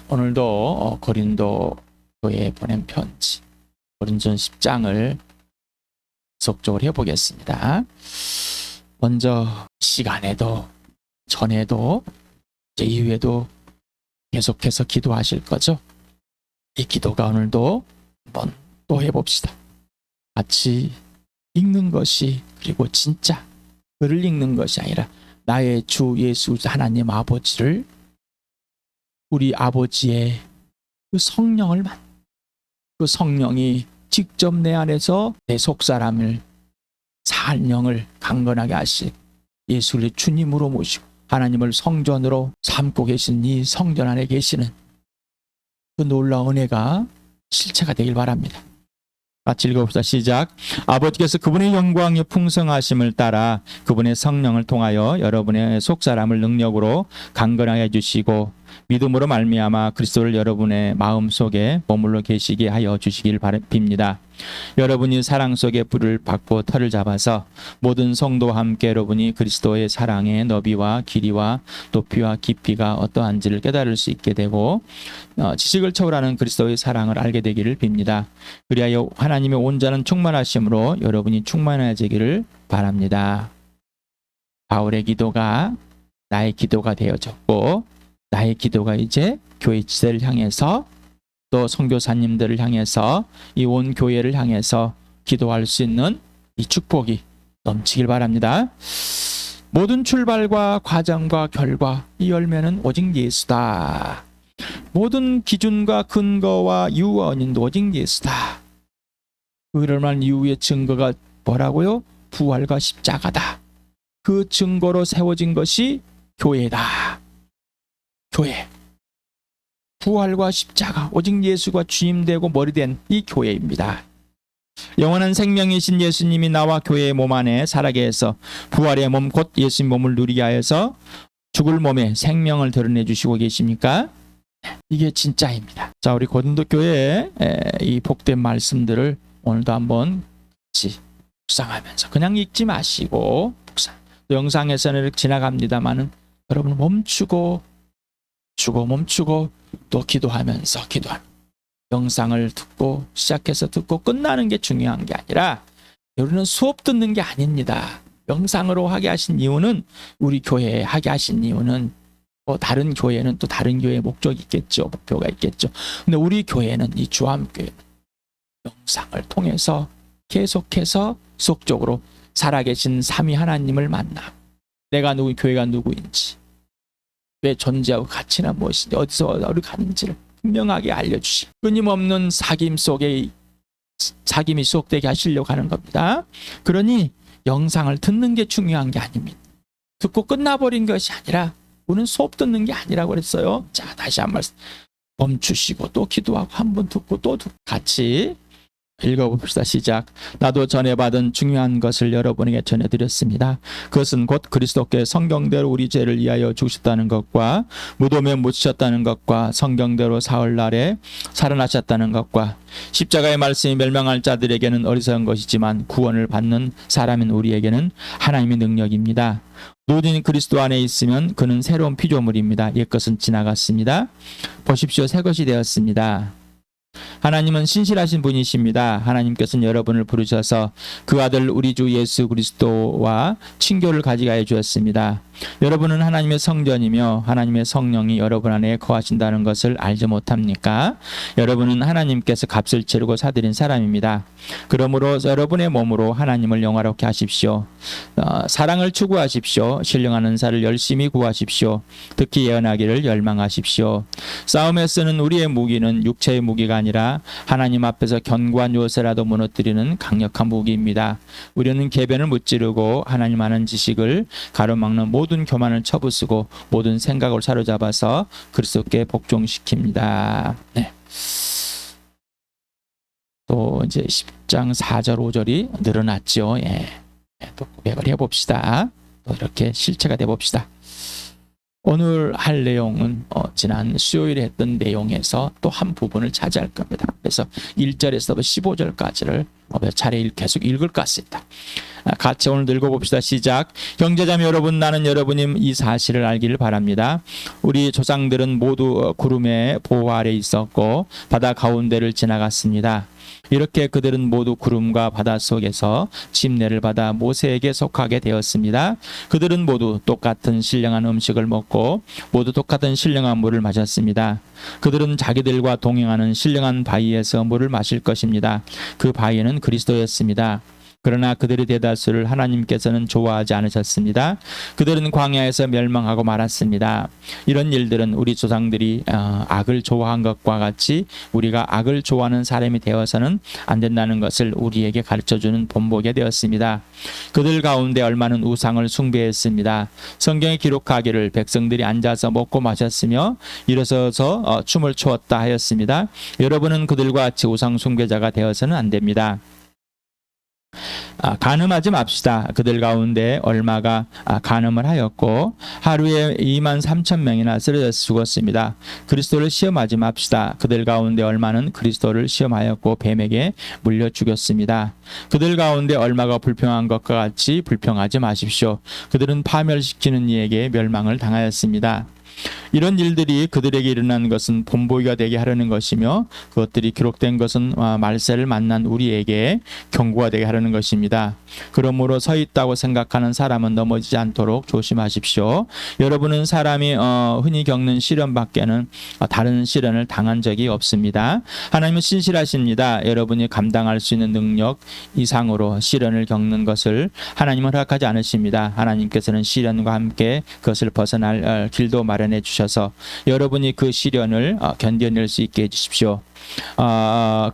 오늘도 고린도 교회에 보낸 편지 고린전 10장을 계속적으로 해보겠습니다. 먼저 시간에도 전에도 이제 이후에도 계속해서 기도하실 거죠? 이 기도가 오늘도 한번 또 해봅시다. 같이 읽는 것이, 그리고 진짜 글을 읽는 것이 아니라 나의 주 예수 하나님 아버지를, 우리 아버지의 그 성령을 그 성령이 직접 내 안에서 내 속사람을, 살령을 강건하게 하실 예수를 주님으로 모시고 하나님을 성전으로 삼고 계신 이 성전 안에 계시는 그 놀라운 은혜가 실체가 되길 바랍니다. 같이 읽어봅시다. 시작. 아버지께서 그분의 영광의 풍성하심을 따라 그분의 성령을 통하여 여러분의 속사람을 능력으로 강건하게 해주시고 믿음으로 말미암아 그리스도를 여러분의 마음속에 머물러 계시게 하여 주시길 빕니다. 여러분이 사랑 속에 불을 받고 털을 잡아서 모든 성도와 함께 여러분이 그리스도의 사랑의 너비와 길이와 높이와 깊이가 어떠한지를 깨달을 수 있게 되고 지식을 초월하는 그리스도의 사랑을 알게 되기를 빕니다. 그리하여 하나님의 온전한 충만하심으로 여러분이 충만해지기를 바랍니다. 바울의 기도가 나의 기도가 되어졌고, 나의 기도가 이제 교회 지대를 향해서, 또 선교사님들을 향해서, 이 온 교회를 향해서 기도할 수 있는 이 축복이 넘치길 바랍니다. 모든 출발과 과정과 결과, 이 열매는 오직 예수다. 모든 기준과 근거와 유언인도 오직 예수다. 그를 말한 이후의 증거가 뭐라고요? 부활과 십자가다. 그 증거로 세워진 것이 교회다. 교회. 부활과 십자가, 오직 예수가 주임되고 머리된 이 교회입니다. 영원한 생명이신 예수님이 나와 교회의 몸 안에 살아게 해서 부활의 몸 곧 예수님 몸을 누리게 하여서 죽을 몸에 생명을 드러내 주시고 계십니까? 이게 진짜입니다. 자, 우리 고린도 교회의 이 복된 말씀들을 오늘도 한번 같이 묵상하면서, 그냥 읽지 마시고 묵상. 영상에서는 이렇게 지나갑니다만은 여러분 멈추고 또 기도하면서 영상을 듣고 시작해서 듣고 끝나는 게 중요한 게 아니라, 우리는 수업 듣는 게 아닙니다. 영상으로 하게 하신 이유는, 우리 교회에 하게 하신 이유는, 다른 교회는 또 다른 교회의 목적이 있겠죠. 목표가 있겠죠. 근데 우리 교회는, 이 주암교회는 영상을 통해서 계속해서 지속적으로 살아계신 삼위 하나님을 만나, 내가 누구, 교회가 누구인지, 왜 존재하고 가치나 무엇인지, 어디서 우리 가는지를 분명하게 알려주시, 끊임없는 사귐 속에 사귐이 지속되게 하시려고 하는 겁니다. 그러니 영상을 듣는 게 중요한 게 아닙니다. 듣고 끝나버린 것이 아니라, 우리는 수업 듣는 게 아니라고 그랬어요. 자, 다시 한 말씀. 멈추시고 또 기도하고, 한 번 듣고 또 듣고, 같이 읽어봅시다. 시작. 나도 전해받은 중요한 것을 여러분에게 전해드렸습니다. 그것은 곧 그리스도께 성경대로 우리 죄를 위하여 죽으셨다는 것과 무덤에 묻히셨다는 것과 성경대로 사흘날에 살아나셨다는 것과 십자가의 말씀이 멸망할 자들에게는 어리석은 것이지만 구원을 받는 사람인 우리에게는 하나님의 능력입니다. 누구든지 그리스도 안에 있으면 그는 새로운 피조물입니다. 옛것은 지나갔습니다. 보십시오, 새 것이 되었습니다. 하나님은 신실하신 분이십니다. 하나님께서는 여러분을 부르셔서 그 아들 우리 주 예수 그리스도와 친교를 가지게 해 주었습니다. 여러분은 하나님의 성전이며 하나님의 성령이 여러분 안에 거하신다는 것을 알지 못합니까? 여러분은 하나님께서 값을 치르고 사들인 사람입니다. 그러므로 여러분의 몸으로 하나님을 영화롭게 하십시오. 사랑을 추구하십시오. 신령한 은사를 열심히 구하십시오. 특히 예언하기를 열망하십시오. 싸움에 쓰는 우리의 무기는 육체의 무기가 아니라 하나님 앞에서 견고한 요새라도 무너뜨리는 강력한 무기입니다. 우리는 계변을 무찌르고 하나님 아는 지식을 가로막는 모든 교만을 쳐부수고 모든 생각을 사로잡아서 그리스도께 복종시킵니다. 네. 또 이제 10장 4절 5절이 늘어났죠. 예. 또 고백을 해봅시다. 또 이렇게 실체가 돼봅시다. 오늘 할 내용은 지난 수요일에 했던 내용에서 또 한 부분을 차지할 겁니다. 그래서 1절에서 15절까지를 몇 차례 계속 읽을 것 같습니다. 같이 오늘 읽어봅시다. 시작. 형제자매 여러분, 나는 여러분이 이 사실을 알기를 바랍니다. 우리 조상들은 모두 구름의 보호 아래 있었고 바다 가운데를 지나갔습니다. 이렇게 그들은 모두 구름과 바다 속에서 침례를 받아 모세에게 속하게 되었습니다. 그들은 모두 똑같은 신령한 음식을 먹고 모두 똑같은 신령한 물을 마셨습니다. 그들은 자기들과 동행하는 신령한 바위에서 물을 마실 것입니다. 그 바위는 그리스도였습니다. 그러나 그들의 대다수를 하나님께서는 좋아하지 않으셨습니다. 그들은 광야에서 멸망하고 말았습니다. 이런 일들은 우리 조상들이 악을 좋아한 것과 같이 우리가 악을 좋아하는 사람이 되어서는 안 된다는 것을 우리에게 가르쳐주는 본보게 되었습니다. 그들 가운데 얼마는 우상을 숭배했습니다. 성경에 기록하기를 백성들이 앉아서 먹고 마셨으며 일어서서 춤을 추었다 하였습니다. 여러분은 그들과 같이 우상 숭배자가 되어서는 안 됩니다. 간음하지 맙시다. 그들 가운데 얼마가 간음을 하였고 하루에 23,000명이나 쓰러져 죽었습니다. 그리스도를 시험하지 맙시다. 그들 가운데 얼마는 그리스도를 시험하였고 뱀에게 물려 죽였습니다. 그들 가운데 얼마가 불평한 것과 같이 불평하지 마십시오. 그들은 파멸시키는 이에게 멸망을 당하였습니다. 이런 일들이 그들에게 일어난 것은 본보기가 되게 하려는 것이며 그것들이 기록된 것은 말세를 만난 우리에게 경고가 되게 하려는 것입니다. 그러므로 서 있다고 생각하는 사람은 넘어지지 않도록 조심하십시오. 여러분은 사람이 흔히 겪는 시련밖에는 다른 시련을 당한 적이 없습니다. 하나님은 신실하십니다. 여러분이 감당할 수 있는 능력 이상으로 시련을 겪는 것을 하나님은 허락하지 않으십니다. 하나님께서는 시련과 함께 그것을 벗어날 길도 마련해 주셔서 여러분이 그 시련을 견뎌낼 수 있게 해주십시오.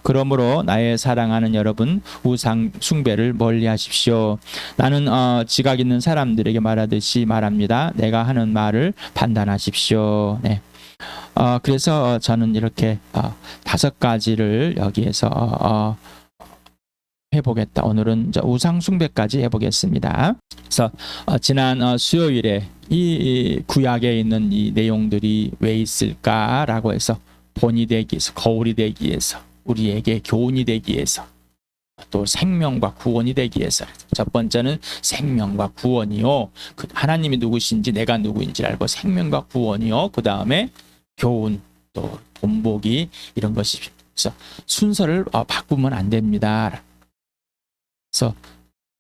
그러므로 나의 사랑하는 여러분, 우상 숭배를 멀리하십시오. 나는 지각 있는 사람들에게 말하듯이 말합니다. 내가 하는 말을 판단하십시오. 네. 그래서 저는 이렇게 5가지를 여기에서 해보겠다. 오늘은 우상 숭배까지 해보겠습니다. 그래서 지난 수요일에 이 구약에 있는 이 내용들이 왜 있을까라고 해서 본이 되기 위해서, 거울이 되기 위해서, 우리에게 교훈이 되기 위해서, 또 생명과 구원이 되기 위해서. 첫 번째는 생명과 구원이요. 하나님이 누구신지 내가 누구인지 알고 생명과 구원이요. 그 다음에 교훈, 또 본보기 이런 것이. 그래서 순서를 바꾸면 안 됩니다. 그래서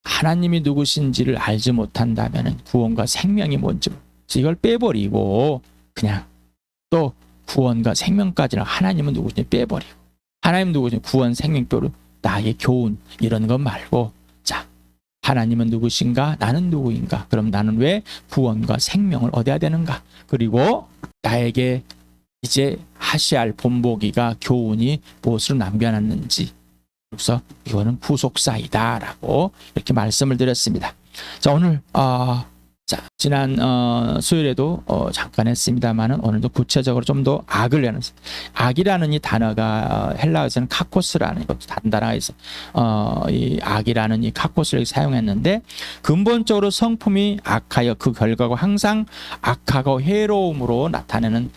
하나님이 누구신지를 알지 못한다면 구원과 생명이 뭔지 이걸 빼버리고 그냥 또 구원과 생명까지는 하나님은 누구신지 빼버리고 하나님 누구신지 구원 생명표로 나의 교훈 이런 것 말고 자 하나님은 누구신가 나는 누구인가 그럼 나는 왜 구원과 생명을 얻어야 되는가 그리고 나에게 이제 하셔야 할 본보기가 교훈이 무엇으로 남겨놨는지 그래서 이거는 구속사이다라고 이렇게 말씀을 드렸습니다. 자 오늘 지난 수요일에도 잠깐 했습니다만은 오늘도 구체적으로 좀 더 악을 내는 악이라는 이 단어가 헬라어에서는 카코스라는 것도 다른 단어가 있어. 이 악이라는 이 카코스를 사용했는데 근본적으로 성품이 악하여 그 결과가 항상 악하고 해로움으로 나타내는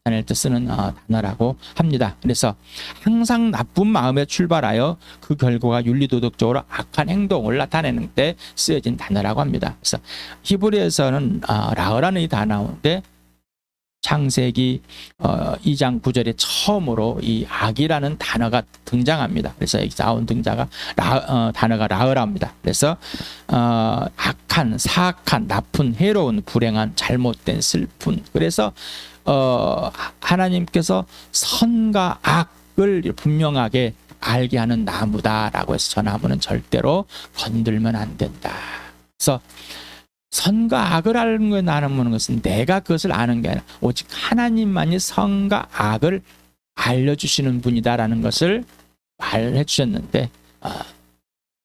낼 때 쓰는 단어라고 합니다. 그래서 항상 나쁜 마음에 출발하여 그 결과가 윤리도덕적으로 악한 행동을 나타내는 때 쓰여진 단어라고 합니다. 그래서 히브리에서는 라어라는 이 단어인데 창세기 2장 9절에 처음으로 이 악이라는 단어가 등장합니다. 그래서 여기 나온 단어가 라어랍니다. 그래서 악한, 사악한, 나쁜, 해로운, 불행한, 잘못된, 슬픈. 그래서 하나님께서 선과 악을 분명하게 알게 하는 나무다라고 해서 저 나무는 절대로 건들면 안 된다. 그래서 선과 악을 아는 것은 내가 그것을 아는 게 아니라 오직 하나님만이 선과 악을 알려주시는 분이다라는 것을 말해 주셨는데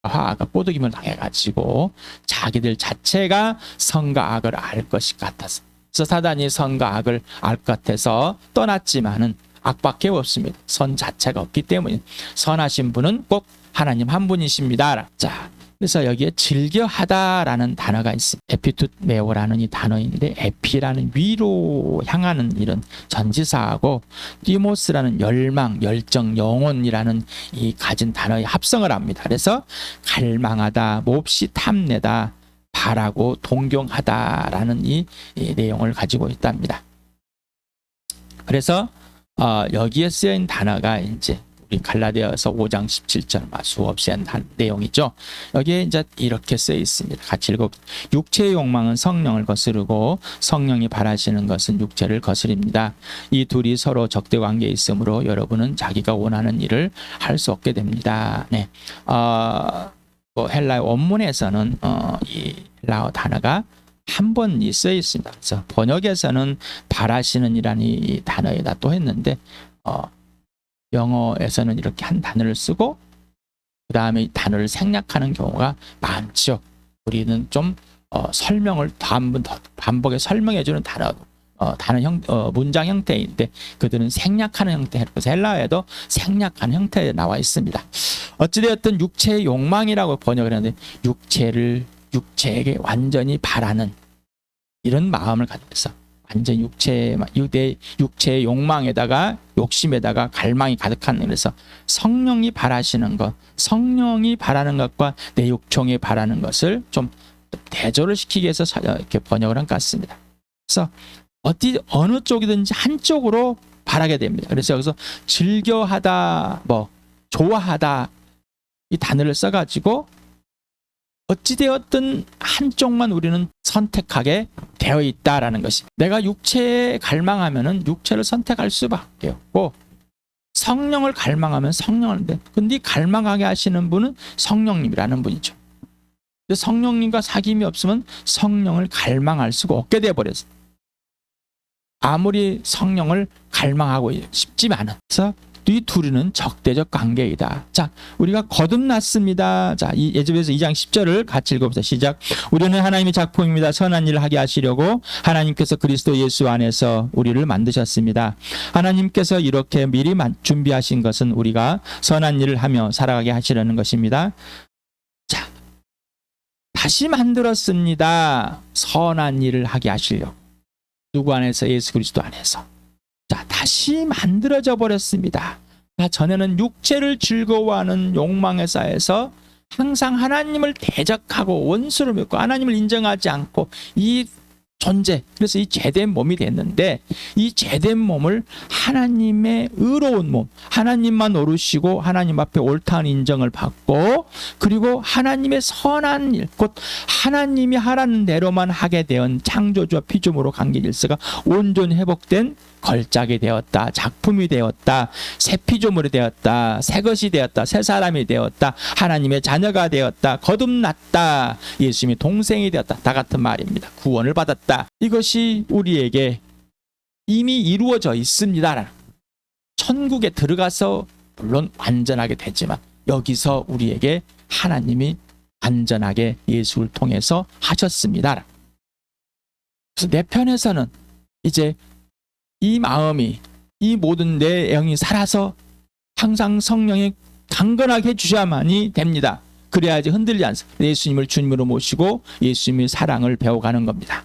화가 꼬드김을 당해가지고 자기들 자체가 선과 악을 알 것이 같아서 그래서 사단이 선과 악을 알 것 같아서 떠났지만은 악밖에 없습니다. 선 자체가 없기 때문에 선하신 분은 꼭 하나님 한 분이십니다. 자, 그래서 여기에 즐겨하다라는 단어가 있습니다. 에피투메오라는 이 단어인데, 에피라는 위로 향하는 이런 전지사하고 디모스라는 열망, 열정, 영혼이라는 이 가진 단어의 합성을 합니다. 그래서 갈망하다, 몹시 탐내다, 바라고 동경하다라는 이 내용을 가지고 있답니다. 그래서 여기에 쓰여있는 단어가 이제 우리 갈라디아서 5장 17절 수없이 한 내용이죠. 여기에 이제 이렇게 쓰여 있습니다. 같이 읽어보세요. 육체의 욕망은 성령을 거스르고 성령이 바라시는 것은 육체를 거스립니다. 이 둘이 서로 적대 관계에 있으므로 여러분은 자기가 원하는 일을 할 수 없게 됩니다. 네. 헬라어 원문에서는 이 헬라어 단어가 한 번 쓰여 있습니다. 그래서 번역에서는 바라시는 이라는 이 단어에다 또 했는데 영어에서는 이렇게 한 단어를 쓰고 그 다음에 이 단어를 생략하는 경우가 많죠. 우리는 좀 설명을 반복에 설명해주는 문장 형태인데 그들은 생략하는 형태. 그래서 헬라어에도 생략하는 형태에 나와 있습니다. 어찌되었든 육체의 욕망이라고 번역을 하는데 육체에게 완전히 바라는 이런 마음을 가지면서 완전 육체의 욕망에다가 욕심에다가 갈망이 가득한, 그래서 성령이 바라시는 것, 성령이 바라는 것과 내 육종이 바라는 것을 좀 대조를 시키기 위해서 이렇게 번역을 한 것 같습니다. 그래서 어느 쪽이든지 한쪽으로 바라게 됩니다. 그래서 여기서 즐겨하다, 좋아하다 이 단어를 써가지고 어찌되었든 한쪽만 우리는 선택하게 되어 있다라는 것이, 내가 육체에 갈망하면은 육체를 선택할 수밖에 없고 성령을 갈망하면 성령을, 근데 갈망하게 하시는 분은 성령님이라는 분이죠. 성령님과 사귐이 없으면 성령을 갈망할 수가 없게 되어버렸어요. 아무리 성령을 갈망하고 싶지만은. 그래서 이 둘은 적대적 관계이다. 자, 우리가 거듭났습니다. 자, 예수께서 2장 10절을 같이 읽어보세요. 시작. 우리는 하나님의 작품입니다. 선한 일을 하게 하시려고 하나님께서 그리스도 예수 안에서 우리를 만드셨습니다. 하나님께서 이렇게 미리 준비하신 것은 우리가 선한 일을 하며 살아가게 하시려는 것입니다. 자, 다시 만들었습니다. 선한 일을 하게 하시려고. 누구 안에서? 예수 그리스도 안에서. 자, 다시 만들어져 버렸습니다. 전에는 육체를 즐거워하는 욕망에 쌓여서 항상 하나님을 대적하고 원수를 맺고 하나님을 인정하지 않고 이 존재, 그래서 이 죄된 몸이 됐는데, 이 죄된 몸을 하나님의 의로운 몸, 하나님만 오르시고 하나님 앞에 옳다는 인정을 받고, 그리고 하나님의 선한 일, 곧 하나님이 하라는 대로만 하게 된 창조주와 피조물로 관계 질서가 온전히 회복된 걸작이 되었다, 작품이 되었다, 새 피조물이 되었다, 새 것이 되었다, 새 사람이 되었다, 하나님의 자녀가 되었다, 거듭났다, 예수님의 동생이 되었다, 다 같은 말입니다. 구원을 받았다. 이것이 우리에게 이미 이루어져 있습니다. 천국에 들어가서 물론 완전하게 되지만 여기서 우리에게 하나님이 완전하게 예수를 통해서 하셨습니다. 그래서 내 편에서는 이제 이 마음이, 이 모든 내 영이 살아서 항상 성령이 강건하게 해주셔야만이 됩니다. 그래야지 흔들리지 않습니다. 예수님을 주님으로 모시고 예수님의 사랑을 배워가는 겁니다.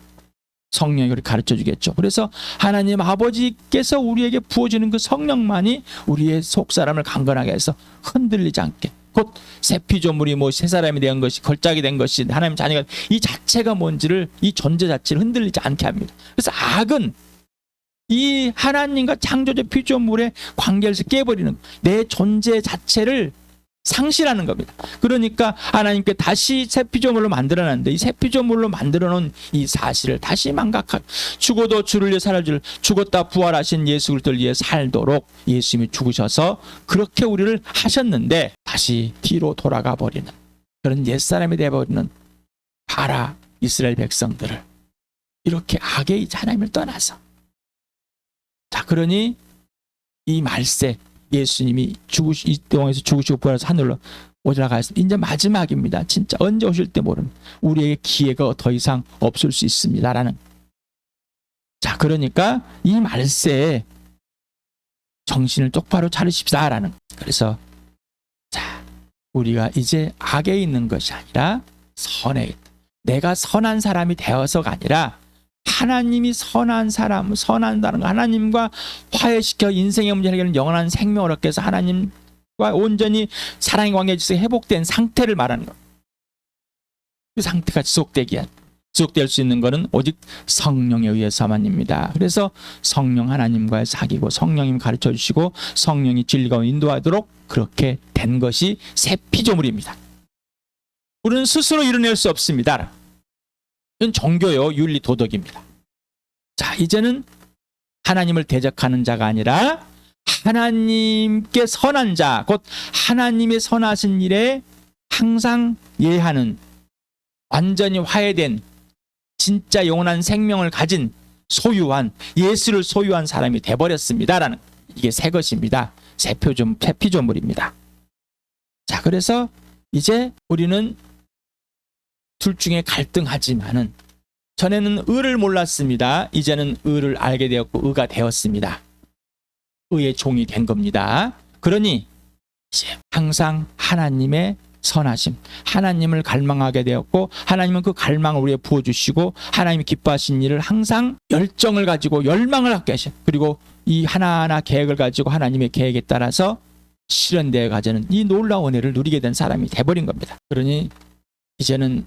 성령이 그렇게 가르쳐 주겠죠. 그래서 하나님 아버지께서 우리에게 부어주는 그 성령만이 우리의 속사람을 강건하게 해서 흔들리지 않게, 곧 새 피조물이 새 사람이 된 것이, 걸작이 된 것이, 하나님 자녀가 이 자체가 뭔지를, 이 존재 자체를 흔들리지 않게 합니다. 그래서 악은 이 하나님과 창조주 피조물의 관계를 깨버리는, 내 존재 자체를 상실하는 겁니다. 그러니까 하나님께 다시 새 피조물로 만들어놨는데, 이 새 피조물로 만들어놓은 이 사실을 다시 망각하고, 죽어도 주를 위해 살아줄, 죽었다 부활하신 예수 그리스도를 위해 살도록 예수님이 죽으셔서 그렇게 우리를 하셨는데, 다시 뒤로 돌아가 버리는 그런 옛사람이 되어버리는 바라 이스라엘 백성들을 이렇게 악의 하나님을 떠나서, 자, 그러니 이 말세 예수님이 이 땅에서 죽으시고 부활해서 하늘로 올라가셨습니다. 이제 마지막입니다. 진짜 언제 오실지 모르는, 우리에게 기회가 더 이상 없을 수 있습니다라는. 자, 그러니까 이 말세에 정신을 똑바로 차리십시다라는. 그래서 자, 우리가 이제 악에 있는 것이 아니라 선에 있다. 내가 선한 사람이 되어서가 아니라 하나님이 선한 사람, 선한다는 거, 하나님과 화해시켜 인생의 문제를 해결하는 영원한 생명을 얻게 해서 하나님과 온전히 사랑의 관계에 회복된 상태를 말하는 거예요. 그 상태가 지속될 수 있는 것은 오직 성령에 의해서만입니다. 그래서 성령 하나님과의 사귀고 성령님 가르쳐 주시고 성령이 진리가 인도하도록 그렇게 된 것이 새 피조물입니다. 우리는 스스로 이뤄낼 수 없습니다. 이건 종교요, 윤리, 도덕입니다. 자, 이제는 하나님을 대적하는 자가 아니라 하나님께 선한 자, 곧 하나님의 선하신 일에 항상 예하는 완전히 화해된 진짜 영원한 생명을 가진 소유한 예수를 소유한 사람이 돼버렸습니다라는, 이게 새 것입니다. 새 피조물입니다. 자, 그래서 이제 우리는 둘 중에 갈등하지만은 전에는 의를 몰랐습니다. 이제는 의를 알게 되었고 의가 되었습니다. 의의 종이 된 겁니다. 그러니 이제 항상 하나님의 선하심, 하나님을 갈망하게 되었고 하나님은 그 갈망을 우리에 부어주시고 하나님이 기뻐하신 일을 항상 열정을 가지고 열망을 갖게 하셔. 그리고 이 하나하나 계획을 가지고 하나님의 계획에 따라서 실현되어 가자는 이 놀라운 은혜를 누리게 된 사람이 돼버린 겁니다. 그러니 이제는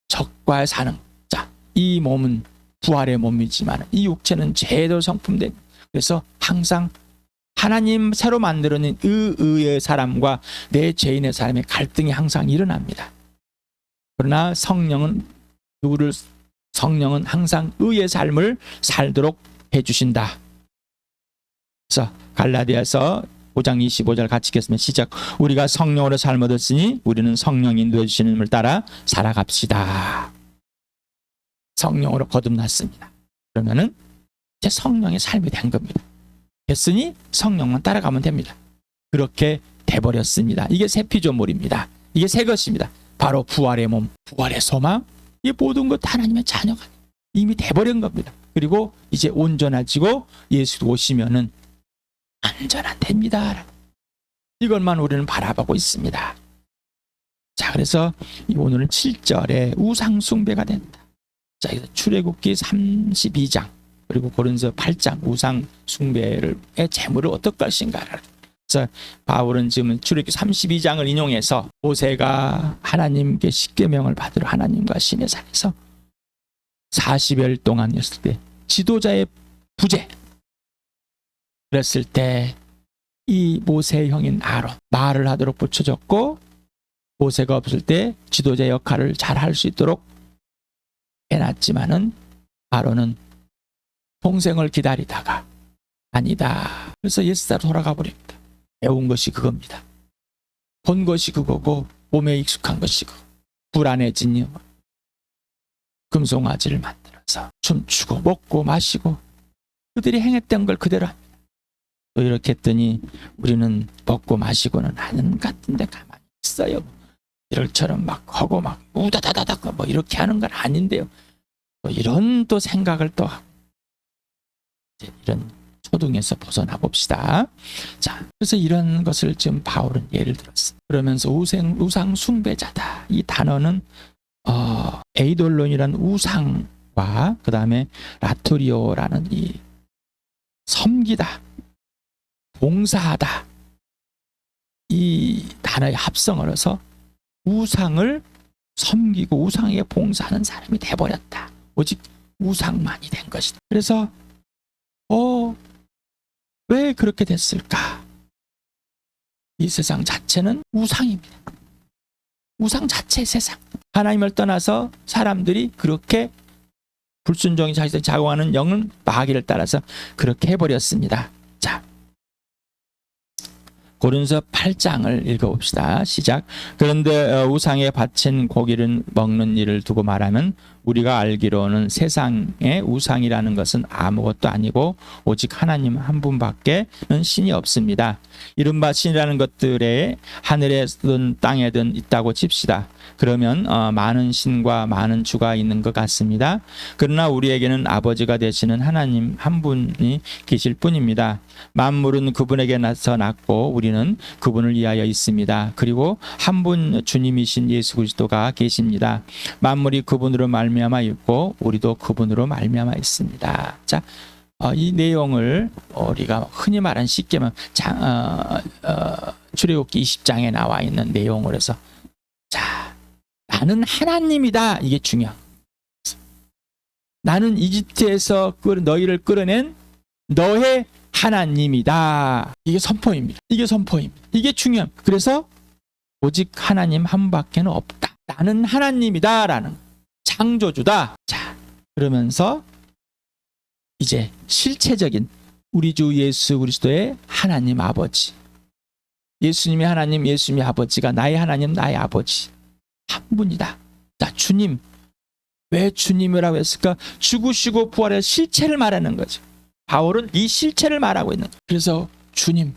적과의 사는 자, 이 몸은 부활의 몸이지만 이 육체는 죄도 성품된, 그래서 항상 하나님 새로 만들어낸 의의 사람과 내 죄인의 사람의 갈등이 항상 일어납니다. 그러나 성령은 항상 의의 삶을 살도록 해주신다. 그래서 갈라디아서 5장 25절 같이 읽겠습니다. 시작. 우리가 성령으로 삶 얻었으니 우리는 성령 인도해 주시는 을 따라 살아갑시다. 성령으로 거듭났습니다. 그러면은 이제 성령의 삶이 된 겁니다. 됐으니 성령만 따라가면 됩니다. 그렇게 돼버렸습니다. 이게 새 피조물입니다. 이게 새 것입니다. 바로 부활의 몸, 부활의 소망, 이 모든 것 하나님의 자녀가 이미 돼버린 겁니다. 그리고 이제 온전해지고 예수 오시면은 안전한 됩니다. 이것만 우리는 바라보고 있습니다. 자, 그래서 오늘은 7절에 우상 숭배가 된다. 자, 출애굽기 32장 그리고 고린도서 8장 우상 숭배의 재물을 어떨 것인가. 그래서 바울은 지금 출애굽기 32장을 인용해서 모세가 하나님께 십계명을 받으러 하나님과 시내 산에서 40일 동안이었을 때 지도자의 부재, 그랬을 때 이 모세의 형인 아론 말을 하도록 붙여줬고 모세가 없을 때 지도자 역할을 잘 할 수 있도록 해놨지만은 아론은 동생을 기다리다가 아니다. 그래서 옛사로 돌아가 버립니다. 배운 것이 그겁니다. 본 것이 그거고 몸에 익숙한 것이 그거. 불안해진 금송아지를 만들어서 춤추고 먹고 마시고 그들이 행했던 걸 그대로 합니다. 또 이렇게 했더니 우리는 먹고 마시고는 하는 같은데 가만히 있어요. 이럴처럼 막 하고 막 우다다다닥 뭐 이렇게 하는 건 아닌데요. 또 이런 또 생각을 또 하고 이런 초등에서 벗어나 봅시다. 자, 그래서 이런 것을 지금 바울은 예를 들었습니다. 그러면서 우상 숭배자다. 이 단어는 에이돌론이라는 우상과 그 다음에 라토리오라는 이 섬기다, 봉사하다 이 단어의 합성을 해서 우상을 섬기고 우상에게 봉사하는 사람이 돼버렸다. 오직 우상만이 된 것이다. 그래서 왜 그렇게 됐을까? 이 세상 자체는 우상입니다. 우상 자체의 세상. 하나님을 떠나서 사람들이 그렇게 불순종이 자기들 작용하는 영은 마귀를 따라서 그렇게 해버렸습니다. 자, 고린도서 8장을 읽어봅시다. 시작. 그런데 우상에 바친 고기를 먹는 일을 두고 말하면 우리가 알기로는 세상의 우상이라는 것은 아무것도 아니고 오직 하나님 한 분밖에는 신이 없습니다. 이른바 신이라는 것들에 하늘에든 땅에든 있다고 칩시다. 그러면 많은 신과 많은 주가 있는 것 같습니다. 그러나 우리에게는 아버지가 되시는 하나님 한 분이 계실 뿐입니다. 만물은 그분에게 나서 났고 우리는 그분을 위하여 있습니다. 그리고 한 분 주님이신 예수 그리스도가 계십니다. 만물이 그분으로 말미암아 있고 우리도 그분으로 말미암아 있습니다. 자, 이 내용을 우리가 흔히 말하는 쉽게 말하면 출애굽기 20장에 나와 있는 내용을 해서 자, 나는 하나님이다. 이게 중요한. 나는 이집트에서 너희를 끌어낸 너의 하나님이다. 이게 선포입니다. 이게 선포입니다. 이게 중요합니다. 그래서 오직 하나님 한 분밖에는 없다. 나는 하나님이다. 라는 창조주다. 자, 그러면서 이제 실체적인 우리 주 예수 그리스도의 하나님 아버지, 예수님의 하나님, 예수님의 아버지가 나의 하나님, 나의 아버지 한 분이다. 자, 주님. 왜 주님이라고 했을까? 죽으시고 부활의 실체를 말하는 거죠. 바울은 이 실체를 말하고 있는 거예요. 그래서 주님,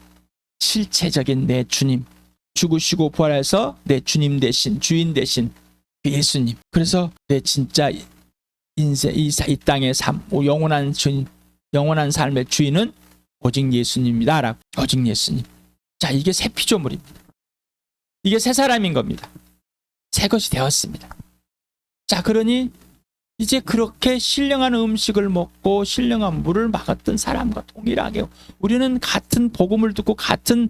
실체적인 내 주님, 죽으시고 부활해서 내 주님 대신, 주인 대신 예수님. 그래서 내 진짜 인생, 이 땅의 삶, 영원한 주인, 영원한 삶의 주인은 오직 예수님이다. 라고. 오직 예수님. 자, 이게 새 피조물입니다. 이게 새 사람인 겁니다. 새 것이 되었습니다. 자, 그러니 이제 그렇게 신령한 음식을 먹고 신령한 물을 먹었던 사람과 동일하게 우리는 같은 복음을 듣고 같은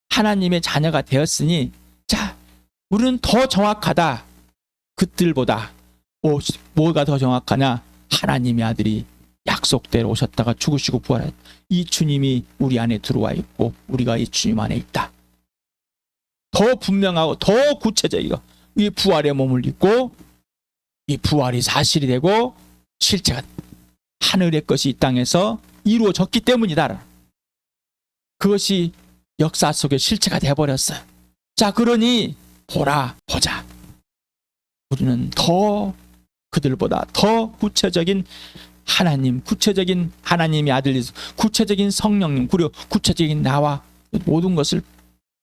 하나님의 자녀가 되었으니, 자, 우리는 더 정확하다. 그들보다. 뭐가 더 정확하냐? 하나님의 아들이 약속대로 오셨다가 죽으시고 부활한 이 주님이 우리 안에 들어와 있고 우리가 이 주님 안에 있다. 더 분명하고 더 구체적이고 이 부활의 몸을 입고 이 부활이 사실이 되고 실체가 하늘의 것이 이 땅에서 이루어졌기 때문이다. 그것이 역사 속의 실체가 되어버렸어요. 자, 그러니 보자. 우리는 더 그들보다 더 구체적인 하나님, 구체적인 하나님의 아들, 구체적인 성령님, 그리고 구체적인 나와 모든 것을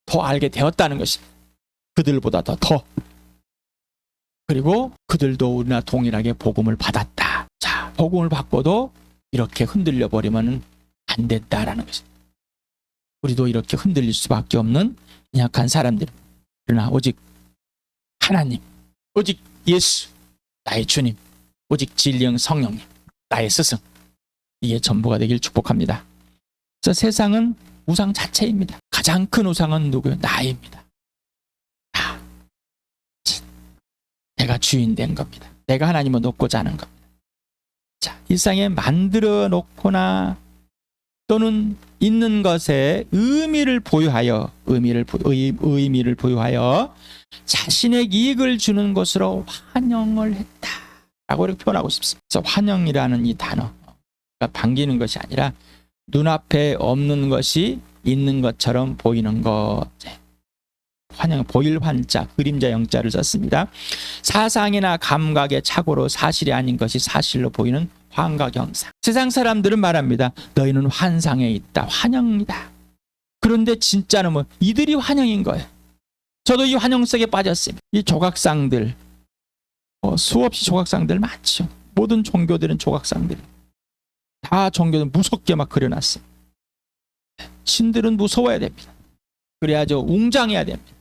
더 알게 되었다는 것입니다. 그들보다 더. 그리고 그들도 우리나 동일하게 복음을 받았다. 자, 복음을 받고도 이렇게 흔들려 버리면 안 된다라는 것입니다. 우리도 이렇게 흔들릴 수밖에 없는 약한 사람들. 그러나 오직 하나님, 오직 예수, 나의 주님, 오직 진리의 성령님, 나의 스승, 이게 전부가 되길 축복합니다. 그래서 세상은 우상 자체입니다. 가장 큰 우상은 누구예요? 나입니다. 내가 주인 된 겁니다. 내가 하나님을 놓고자 하는 겁니다. 자, 일상에 만들어 놓거나 또는 있는 것에 의미를 보유하여 자신의 이익을 주는 것으로 환영을 했다라고 이렇게 표현하고 싶습니다. 그래서 환영이라는 이 단어, 그러니까 반기는 것이 아니라 눈앞에 없는 것이 있는 것처럼 보이는 것. 환영, 보일 환자, 그림자 영자를 썼습니다. 사상이나 감각의 착오로 사실이 아닌 것이 사실로 보이는 환각영상. 세상 사람들은 말합니다. 너희는 환상에 있다. 환영이다. 그런데 진짜는 뭐 이들이 환영인 거예요. 저도 이 환영 속에 빠졌습니다. 이 조각상들, 수없이 조각상들 많죠. 모든 종교들은 조각상들. 다 종교는 무섭게 막 그려놨어요. 신들은 무서워야 됩니다. 그래야죠. 웅장해야 됩니다.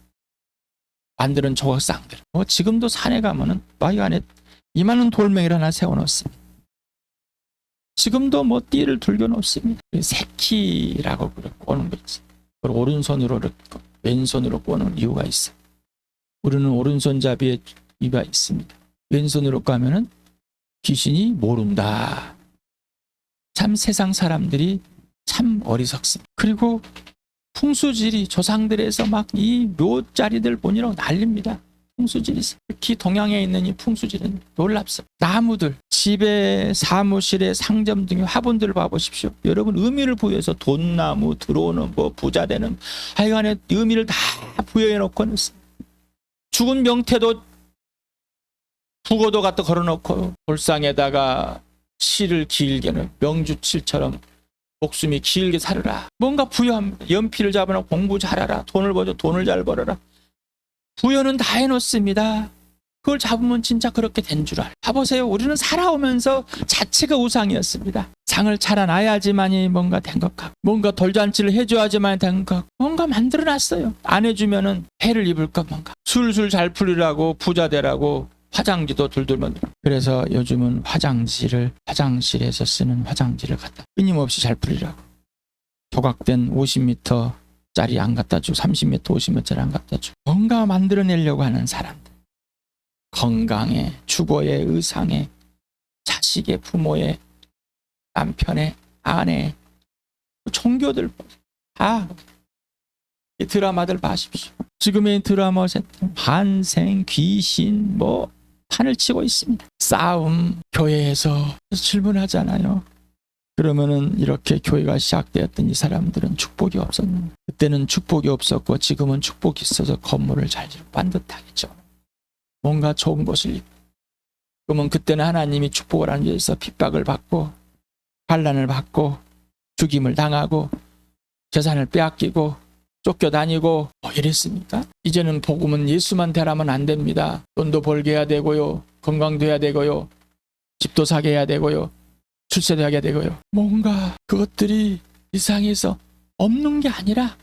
만드는 조각상들. 지금도 산에 가면은 이 안에 이만한 돌멩이를 하나 세워놓습니다. 지금도 띠를 들겨놓습니다. 새키라고 꼬는 거 있어요. 그걸 오른손으로 왼손으로 꼬는 이유가 있어요. 우리는 오른손잡이에 이가 있습니다. 왼손으로 까면은 귀신이 모른다. 참 세상 사람들이 참 어리석습니다. 그리고 풍수지리 조상들에서 막 이 묘자리들 보니라고 난립니다. 풍수지리, 특히 동양에 있는 이 풍수지리는 놀랍습니다. 나무들, 집에 사무실에 상점 등의 화분들을 봐보십시오. 여러분 의미를 부여해서 돈나무, 들어오는 부자 되는 하여간에 의미를 다 부여해 놓고는 죽은 명태도 북어도 갖다 걸어놓고 돌상에다가 실을 길게 명주칠처럼 목숨이 길게 살아라. 뭔가 부여합니다. 연필을 잡아놓고 공부 잘하라. 돈을 벌어 돈을 잘 벌어라. 부여는 다 해놓습니다. 그걸 잡으면 진짜 그렇게 된 줄 알아요. 봐보세요. 우리는 살아오면서 자체가 우상이었습니다. 상을 차려놔야지만이 뭔가 된 것 같고, 뭔가 돌잔치를 해줘야지만 된 것 같고, 뭔가 만들어놨어요. 안 해주면은 해를 입을까 뭔가. 술술 잘 풀리라고 부자 되라고 화장지도 둘둘 만들어. 그래서 요즘은 화장실에서 쓰는 화장지를 갖다 끊임없이 잘 풀리라고. 조각된 50m짜리 안 갖다 주고 30m, 50m짜리 안 갖다 주고. 뭔가 만들어내려고 하는 사람들. 건강에, 주거에, 의상에, 자식의, 부모의, 남편의, 아내, 종교들 다 이 드라마들 봐십시오. 지금의 드라마 반생, 귀신 뭐 판을 치고 있습니다. 싸움, 교회에서 질문하잖아요. 그러면은 이렇게 교회가 시작되었던 이 사람들은 축복이 없었는데, 그때는 축복이 없었고 지금은 축복이 있어서 건물을 잘 지고 반듯하겠죠. 뭔가 좋은 것을 입고. 그러면 그때는 하나님이 축복을 안 주셔서 핍박을 받고 환난을 받고 죽임을 당하고 재산을 빼앗기고 쫓겨다니고 이랬습니까? 이제는 복음은 예수만 대라면 안 됩니다. 돈도 벌게 해야 되고요. 건강도 해야 되고요. 집도 사게 해야 되고요. 출세도 하게 되고요. 뭔가 그것들이 세상에서 없는 게 아니라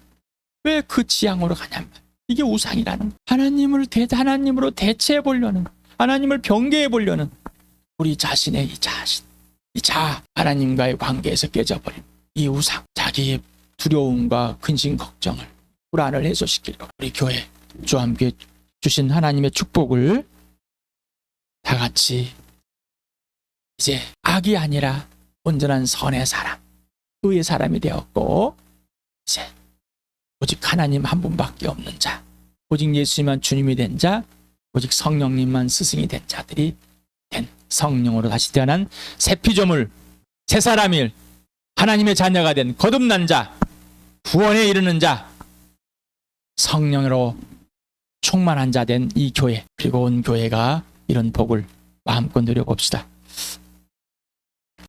왜 그 지향으로 가냐면 이게 우상이라는 거예요. 하나님으로 대체해 보려는, 하나님을 변개해 보려는 우리 자신의 이 자아, 하나님과의 관계에서 깨져버린 이 우상, 자기의 두려움과 근심 걱정을, 불안을 해소시키려고 우리 교회 주와 함께 주신 하나님의 축복을 다 같이 이제 악이 아니라 온전한 선의 사람, 의의 사람이 되었고, 이제 오직 하나님 한 분밖에 없는 자, 오직 예수님만 주님이 된 자, 오직 성령님만 스승이 된 자들이 된 성령으로 다시 태어난 새 피조물, 새 사람일, 하나님의 자녀가 된 거듭난 자, 구원에 이르는 자, 성령으로 충만한 자 된 이 교회, 그리고 온 교회가 이런 복을 마음껏 누려봅시다.